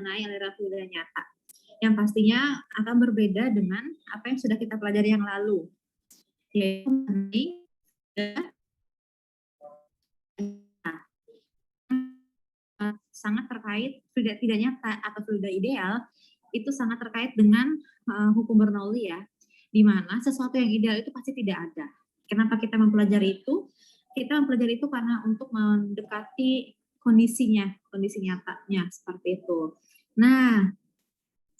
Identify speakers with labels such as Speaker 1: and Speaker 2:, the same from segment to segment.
Speaker 1: mengenai aliran fluida nyata. Yang pastinya akan berbeda dengan apa yang sudah kita pelajari yang lalu. Yaitu mengenai sangat terkait fluida tidak nyata atau fluida ideal itu sangat terkait dengan hukum Bernoulli ya, di mana sesuatu yang ideal itu pasti tidak ada. Kenapa kita mempelajari itu? Kita mempelajari itu karena untuk mendekati kondisinya, kondisi nyatanya seperti itu. Nah,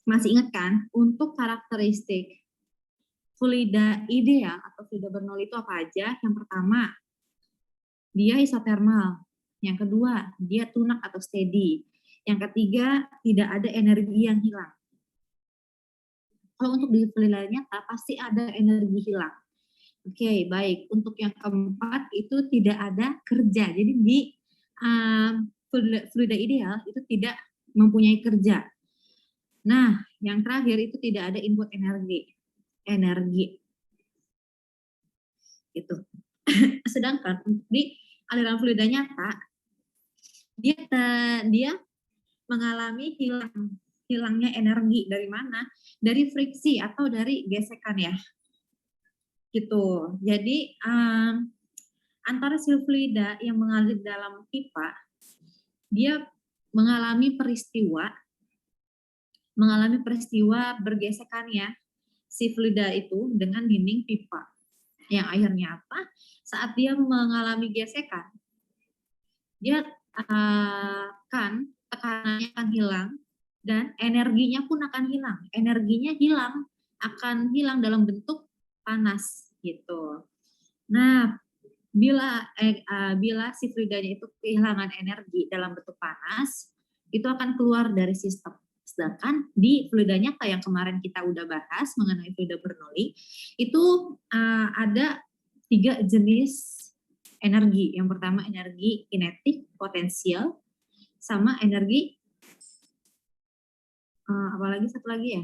Speaker 1: masih ingat kan untuk karakteristik fluida ideal atau fluida Bernoulli itu apa aja? Yang pertama, dia isotermal. Yang kedua, dia tunak atau steady. Yang ketiga, tidak ada energi yang hilang. Kalau untuk di fluida nyata pasti ada energi hilang. Oke, baik. Untuk yang keempat itu tidak ada kerja. Jadi di fluida ideal itu tidak mempunyai kerja. Nah, yang terakhir itu tidak ada input energi. Itu. Sedangkan untuk di aliran fluida nyata dia mengalami hilangnya energi dari mana? Dari friksi atau dari gesekan ya. Gitu. Jadi antara sil fluida yang mengalir dalam pipa dia mengalami peristiwa bergesekannya si fluida itu dengan dinding pipa. Yang akhirnya apa? Saat dia mengalami gesekan, dia tekanannya akan hilang dan energinya pun akan hilang. Energinya akan hilang dalam bentuk panas gitu. Nah, bila si fluidanya itu kehilangan energi dalam bentuk panas, itu akan keluar dari sistem. Sedangkan di fluida nyata yang kemarin kita udah bahas mengenai fluida Bernoulli, itu ada 3 jenis energi. Yang pertama energi kinetik, potensial, sama energi apalagi satu lagi ya.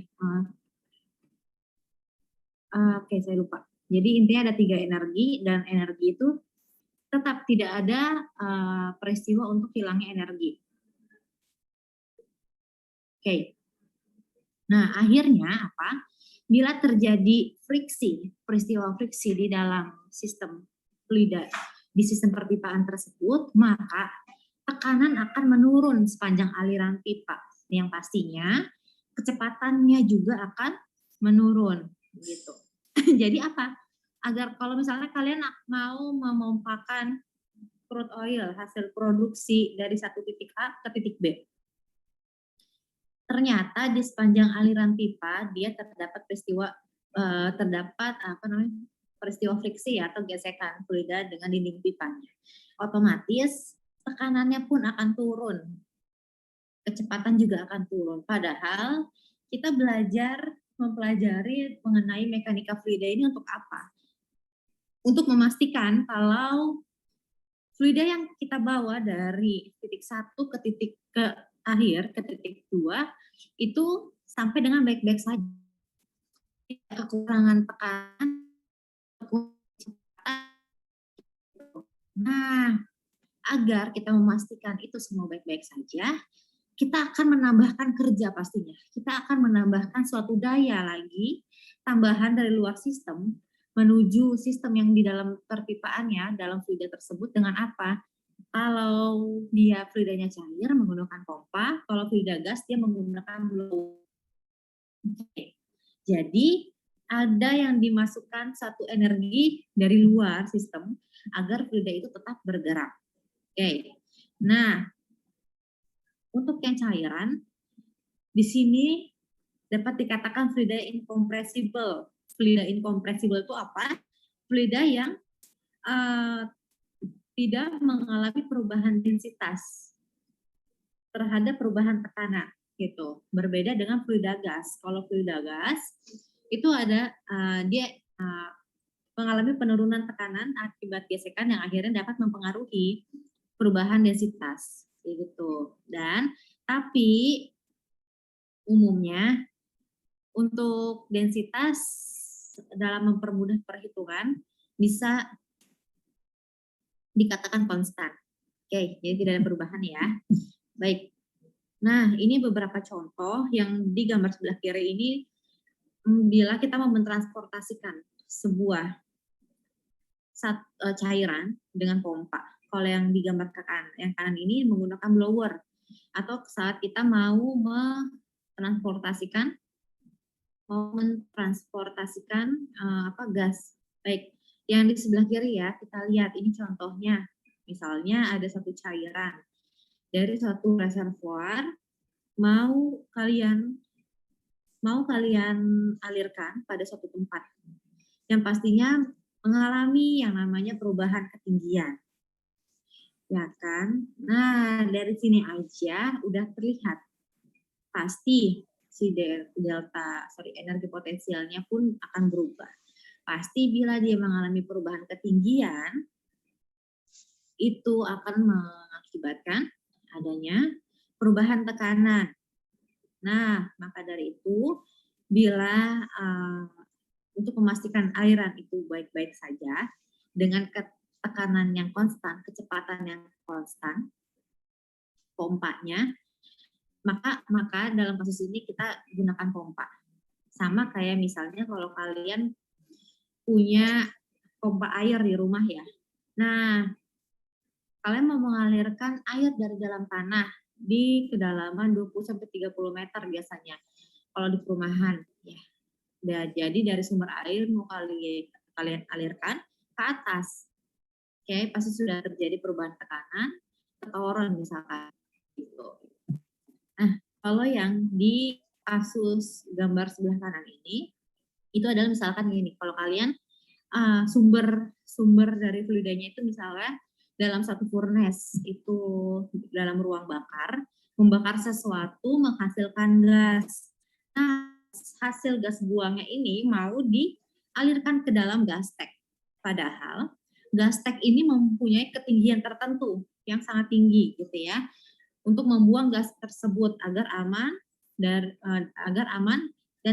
Speaker 1: Oke, saya lupa. Jadi intinya ada 3 energi dan energi itu tetap tidak ada peristiwa untuk hilangnya energi. Oke. Nah, akhirnya apa? Bila terjadi peristiwa friksi di dalam sistem fluida, di sistem perpipaan tersebut, maka tekanan akan menurun sepanjang aliran pipa. Yang pastinya kecepatannya juga akan menurun gitu. Jadi apa? Agar kalau misalnya kalian mau memompakan crude oil hasil produksi dari satu titik A ke titik B, ternyata di sepanjang aliran pipa dia terdapat peristiwa friksi atau gesekan fluida dengan dinding pipanya. Otomatis tekanannya pun akan turun, kecepatan juga akan turun. Padahal kita mempelajari mengenai mekanika fluida ini untuk apa? Untuk memastikan kalau fluida yang kita bawa dari titik 1 ke titik ke akhir, ke titik 2, itu sampai dengan baik-baik saja. Kekurangan tekanan, nah, agar kita memastikan itu semua baik-baik saja, kita akan menambahkan kerja pastinya. Kita akan menambahkan suatu daya lagi, tambahan dari luar sistem, menuju sistem yang di dalam perpipaannya, dalam fluida tersebut dengan apa? Kalau dia fluidanya cair menggunakan pompa, kalau fluida gas dia menggunakan blow. Oke. Jadi ada yang dimasukkan satu energi dari luar sistem agar fluida itu tetap bergerak. Oke. Nah, untuk yang cairan di sini dapat dikatakan fluida incompressible. Fluida incompressible itu apa? Fluida yang tidak mengalami perubahan densitas terhadap perubahan tekanan gitu. Berbeda dengan fluida gas. Kalau fluida gas itu ada dia mengalami penurunan tekanan akibat gesekan yang akhirnya dapat mempengaruhi perubahan densitas gitu. Dan tapi umumnya untuk densitas dalam mempermudah perhitungan bisa dikatakan konstan. Oke, jadi tidak ada perubahan ya. Baik. Nah, ini beberapa contoh yang di gambar sebelah kiri ini bila kita mau mentransportasikan sebuah cairan dengan pompa. Kalau yang di gambar yang kanan ini menggunakan blower, atau saat kita mau mentransportasikan gas. Baik, yang di sebelah kiri ya, kita lihat ini contohnya. Misalnya ada satu cairan dari satu reservoir mau kalian alirkan pada suatu tempat yang pastinya mengalami yang namanya perubahan ketinggian. Ya kan? Nah, dari sini aja udah terlihat. Pasti si energi potensialnya pun akan berubah. Pasti bila dia mengalami perubahan ketinggian, itu akan mengakibatkan adanya perubahan tekanan. Nah, maka dari itu, bila untuk memastikan aliran itu baik-baik saja, dengan tekanan yang konstan, kecepatan yang konstan, pompanya, maka dalam kasus ini kita gunakan pompa. Sama kayak misalnya kalau kalian punya pompa air di rumah ya. Nah, kalian mau mengalirkan air dari dalam tanah di kedalaman 20-30 meter biasanya kalau di perumahan ya. Jadi dari sumber air mau kalian alirkan ke atas. Oke, pasti sudah terjadi perubahan tekanan, ketoran misalkan gitu. Nah, kalau yang di kasus gambar sebelah kanan ini, itu adalah misalkan gini, kalau kalian sumber dari fluidanya itu misalnya dalam satu furnace, itu dalam ruang bakar, membakar sesuatu menghasilkan gas. Nah, hasil gas buangnya ini mau dialirkan ke dalam gas tank. Padahal gas tank ini mempunyai ketinggian tertentu yang sangat tinggi gitu ya, untuk membuang gas tersebut agar aman dan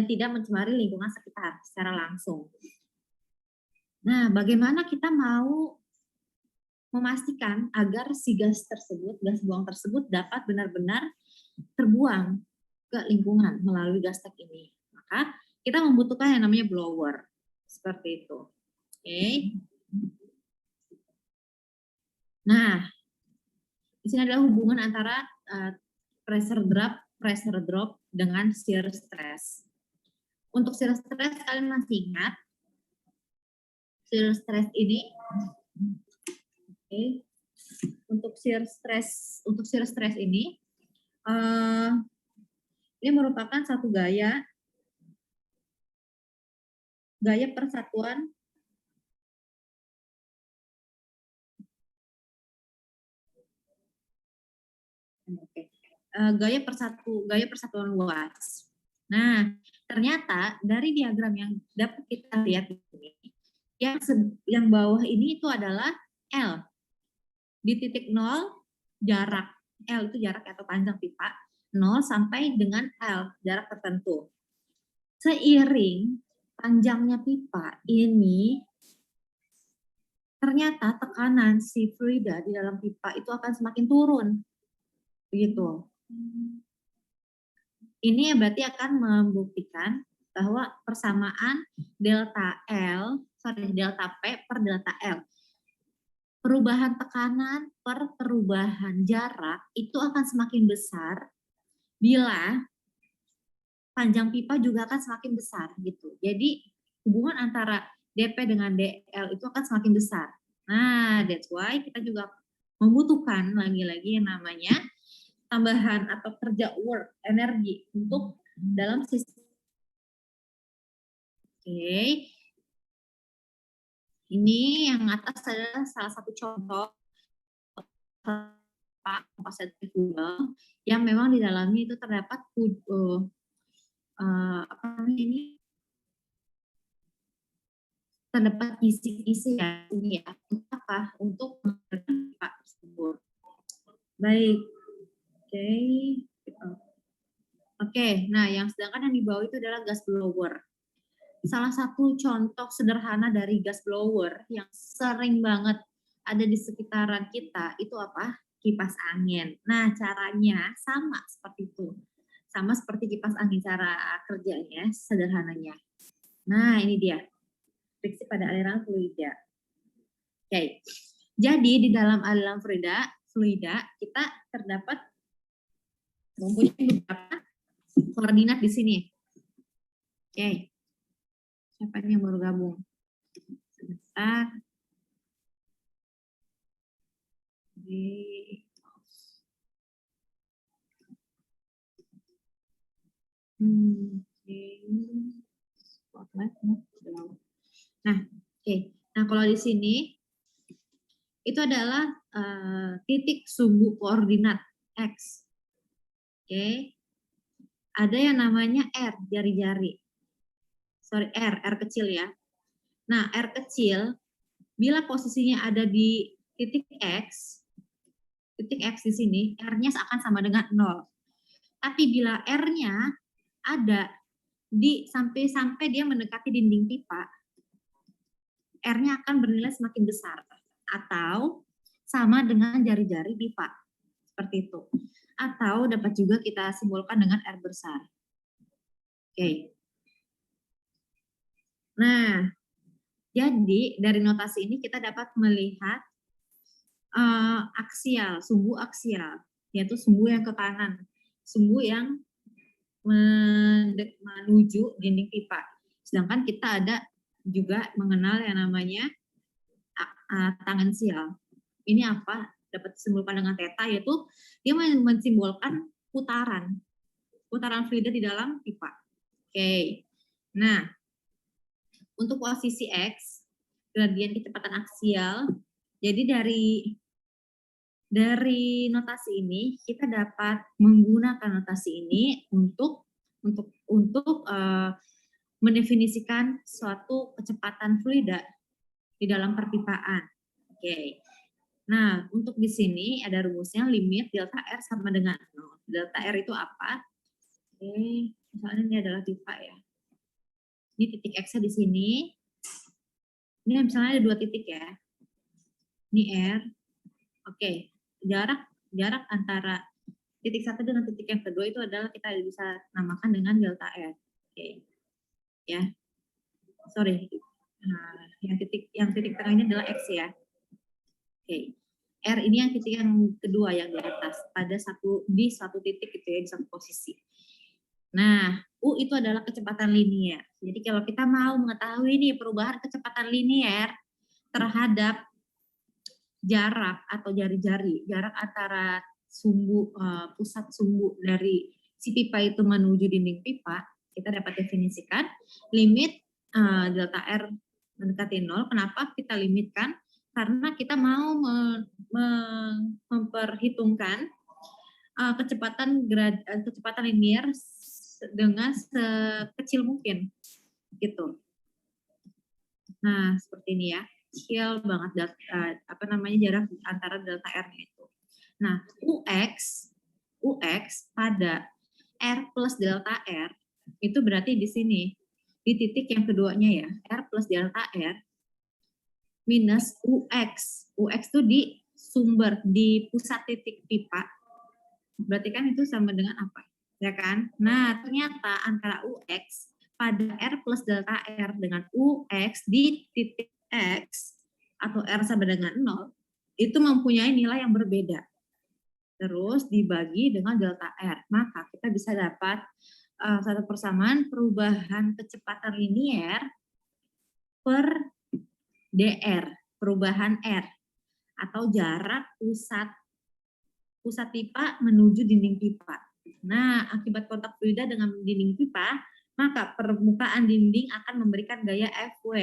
Speaker 1: tidak mencemari lingkungan sekitar secara langsung. Nah, bagaimana kita mau memastikan agar si gas buang tersebut dapat benar-benar terbuang ke lingkungan melalui gas tank ini? Maka kita membutuhkan yang namanya blower. Seperti itu. Oke. Nah, di sini adalah hubungan antara pressure drop dengan shear stress. Untuk shear stress kalian masih ingat? Shear stress ini, untuk shear stress ini merupakan satu gaya persatuan gaya persatuan luas. Nah, ternyata dari diagram yang dapat kita lihat di sini, yang bawah ini itu adalah L. Di titik 0 jarak L itu jarak atau panjang pipa 0 sampai dengan L jarak tertentu. Seiring panjangnya pipa ini, ternyata tekanan si fluida di dalam pipa itu akan semakin turun. Begitu. Ini berarti akan membuktikan bahwa persamaan delta P per delta L. Perubahan tekanan per perubahan jarak itu akan semakin besar bila panjang pipa juga akan semakin besar gitu. Jadi hubungan antara dP dengan dL itu akan semakin besar. Nah, that's why kita juga membutuhkan lagi-lagi yang namanya tambahan atau kerja energi untuk dalam sistem. Oke. Ini yang atas adalah salah satu contoh komposit fuel yang memang di dalamnya itu terdapat terdapat kisi-kisi ya, untuk apa? Untuk pipa tersebut. Baik, oke. Nah, yang sedangkan yang di bawah itu adalah gas blower. Salah satu contoh sederhana dari gas blower yang sering banget ada di sekitaran kita itu apa? kipas angin. Nah, caranya sama seperti itu. Sama seperti kipas angin cara kerjanya, sederhananya. Nah, ini dia. Friksi pada aliran fluida. Oke. Jadi di dalam aliran fluida kita terdapat mempunyai beberapa koordinat di sini. Oke. Siapa yang baru gabung? Sebentar. Nah, oke. Nah, kalau di sini itu adalah titik sumbu koordinat X. Oke. Ada yang namanya R, jari-jari. Sorry, R kecil ya. Nah, R kecil, bila posisinya ada di titik X di sini, R-nya akan sama dengan 0. Tapi bila R-nya ada sampai dia mendekati dinding pipa, R-nya akan bernilai semakin besar atau sama dengan jari-jari pipa. Seperti itu. Atau dapat juga kita simbolkan dengan R besar. Oke. Nah, jadi dari notasi ini kita dapat melihat aksial, sumbu aksial, yaitu sumbu yang ke kanan, sumbu yang menuju dinding pipa. Sedangkan kita ada juga mengenal yang namanya tangensial. Ini apa? Dapat disimbolkan dengan theta, yaitu dia mensimbolkan putaran fluida di dalam pipa. Oke. Nah, untuk posisi X, gradien kecepatan aksial, jadi dari notasi ini kita dapat menggunakan notasi ini untuk mendefinisikan suatu kecepatan fluida di dalam perpipaan. Oke. Nah, untuk di sini ada rumusnya limit delta R sama dengan 0. Delta R itu apa? Oke, misalnya ini adalah pipa ya. Ini titik X di sini. Ini misalnya ada 2 titik ya. Ini R. Oke, jarak antara titik 1 dengan titik yang kedua itu adalah kita bisa namakan dengan delta R. Oke. Ya. Sorry. Nah, yang titik tengah ini adalah X ya. Oke. R ini yang titik yang kedua yang di atas di satu titik gitu ya, di satu posisi. Nah, U itu adalah kecepatan linier. Jadi kalau kita mau mengetahui nih perubahan kecepatan linier terhadap jarak atau jari-jari, jarak antara pusat sumbu dari si pipa itu menuju dinding pipa, kita dapat definisikan limit delta R mendekati 0. Kenapa kita limitkan? Karena kita mau memperhitungkan kecepatan linier dengan sekecil mungkin, gitu. Nah, seperti ini ya, kecil banget jarak antara delta R-nya itu. Nah, UX pada R plus delta R itu berarti di sini di titik yang keduanya ya, R plus delta R minus UX. UX itu di sumber, di pusat titik pipa. Berarti kan itu sama dengan apa? Ya kan? Nah, ternyata antara UX pada R plus delta R dengan UX di titik X atau R sama dengan 0 itu mempunyai nilai yang berbeda. Terus dibagi dengan delta R. Maka kita bisa dapat satu persamaan perubahan kecepatan linier per DR, perubahan R, atau jarak pusat pipa menuju dinding pipa. Nah, akibat kontak fluida dengan dinding pipa, maka permukaan dinding akan memberikan gaya Fw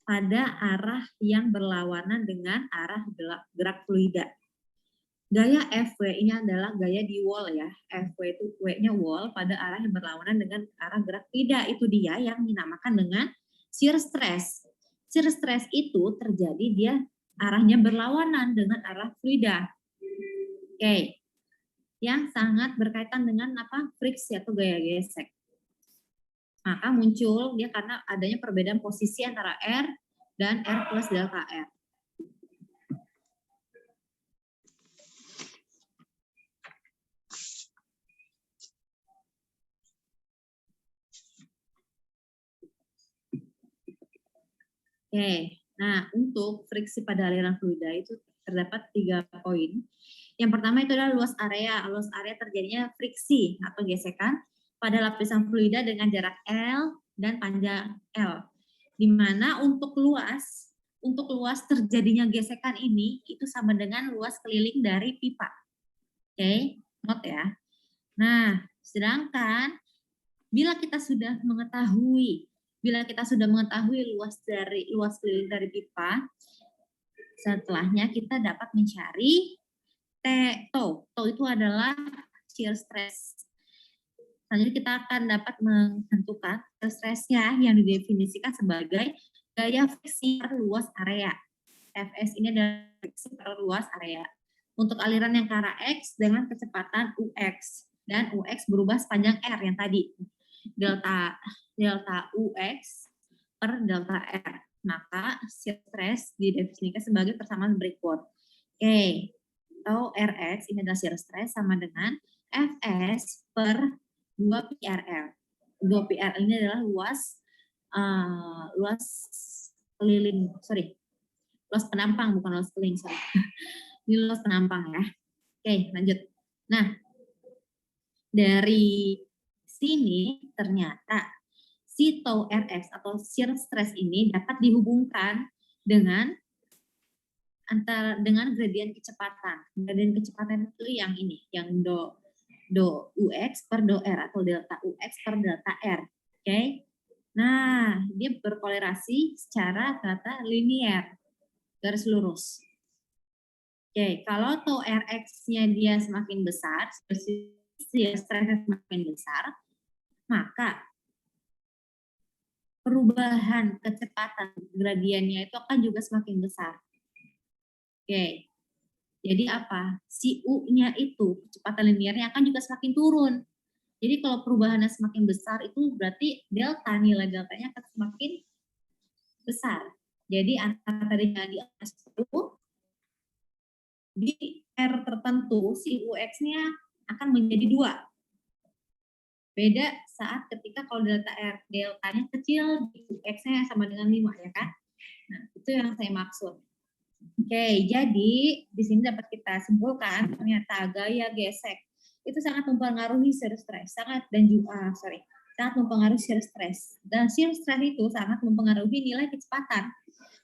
Speaker 1: pada arah yang berlawanan dengan arah gerak fluida. Gaya Fw ini adalah gaya di wall ya. Fw itu W-nya wall pada arah yang berlawanan dengan arah gerak fluida. Itu dia yang dinamakan dengan shear stress. Shear stress itu terjadi dia arahnya berlawanan dengan arah fluida. Oke. Yang sangat berkaitan dengan friksi atau gaya gesek. Maka muncul dia karena adanya perbedaan posisi antara R dan R plus delta R. Oke, nah untuk friksi pada aliran fluida itu terdapat 3 poin. Yang pertama itu adalah luas area. Luas area terjadinya friksi atau gesekan pada lapisan fluida dengan jarak L dan panjang L. Di mana untuk luas terjadinya gesekan ini itu sama dengan luas keliling dari pipa. Oke, note ya. Nah, sedangkan bila kita sudah mengetahui luas keliling dari pipa, setelahnya kita dapat mencari TO. TO itu adalah shear stress. Selanjutnya kita akan dapat menentukan shear stress-nya yang didefinisikan sebagai gaya friksi per luas area. Fs ini adalah friksi per luas area. Untuk aliran yang ke arah X dengan kecepatan UX. Dan UX berubah sepanjang R yang tadi. Delta UX per delta R. Maka shear stress didefinisikan sebagai persamaan berikut. Oke, atau Rx ini adalah shear stress sama dengan Fs per 2PRL. 2PRL ini adalah luas keliling, luas penampang, bukan luas keliling, Ini luas penampang ya. Oke, lanjut. Nah, dari sini ternyata si tau Rx atau shear stress ini dapat dihubungkan dengan gradien kecepatan. Gradien kecepatan itu yang ini, yang do UX per do R atau delta UX per delta R. Oke. Nah, dia berkolerasi secara tata linear, garis lurus. Oke, kalau tau Rx-nya dia semakin besar, stresnya semakin besar, maka perubahan kecepatan gradiennya itu akan juga semakin besar. Oke, jadi apa? Si U-nya itu, kecepatan linearnya akan juga semakin turun. Jadi kalau perubahannya semakin besar itu berarti nilai deltanya akan semakin besar. Jadi antara tadinya di atas itu, di R tertentu si UX-nya akan menjadi 2. Beda saat ketika kalau deltanya kecil, UX-nya sama dengan 5 ya kan? Nah, itu yang saya maksud. Oke, jadi di sini dapat kita simpulkan ternyata gaya gesek itu sangat mempengaruhi shear stress, sangat mempengaruhi shear stress. Dan shear stress itu sangat mempengaruhi nilai kecepatan.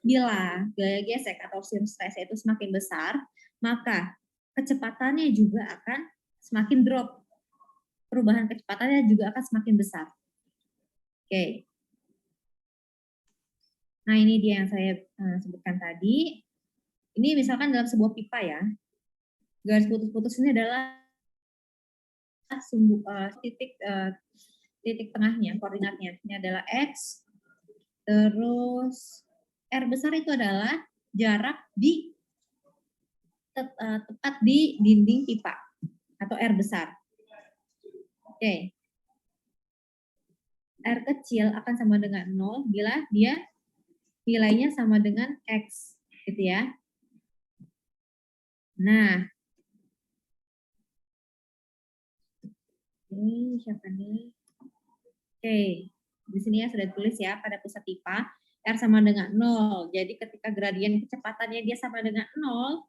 Speaker 1: Bila gaya gesek atau shear stress itu semakin besar, maka kecepatannya juga akan semakin drop. Perubahan kecepatannya juga akan semakin besar. Oke. Nah, ini dia yang saya sebutkan tadi. Ini misalkan dalam sebuah pipa ya, garis putus-putus ini adalah titik tengahnya, koordinatnya. Ini adalah X, terus R besar itu adalah jarak tepat di dinding pipa atau R besar. Oke. R kecil akan sama dengan 0 bila dia nilainya sama dengan X, gitu ya. Nah, ini siapa nih? Oke, di sini ya sudah tulis ya pada pusat pipa R sama dengan 0. Jadi ketika gradien kecepatannya dia sama dengan 0,